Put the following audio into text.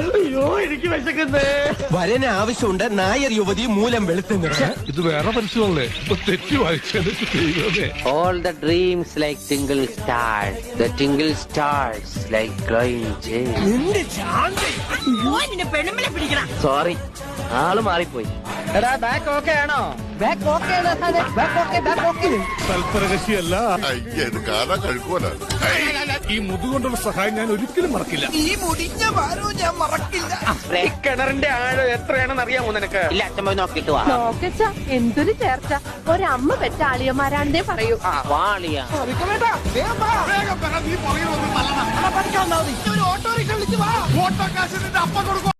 അയ്യോ എനിക്ക് വിശക്കുന്നേ. വരന് ആവശ്യമുണ്ട് നായർ യുവതി മൂലം വെളുത്തുന്നു. ഇത് വേറെ പരസ്യമല്ലേ? ഇപ്പൊ തെറ്റി വായിച്ചത്. All the dreams like tingle stars, the tingle stars like glowing gems. Sorry, ആള് മാറിപ്പോയി. എടാ ബാക്ക് ഓക്കെ ആണോ? തൽപരകശിയല്ല. ഇത് കാണാൻ കഴിക്കുമല്ലോ. ഈ മുതുകൊണ്ടുള്ള സഹായം ഞാൻ ഒരിക്കലും മറക്കില്ല. കിണറിന്റെ ആഴം എത്രയാണെന്ന് അറിയാമോ നിനക്ക്? ഇല്ല, അച്ഛൻ പോയി നോക്കിട്ട് വാ. നോക്കച്ച എന്തൊരു ചേർച്ച. ഒരമ്മ പെറ്റ ആളിയന്മാരാണെന്നേ പറയൂ. വാളിയ ഓട്ടോറിക്ഷ വിളിച്ച് വാ. ഓട്ടോ കാശ് നിന്റെ അപ്പ കൊടുക്കും.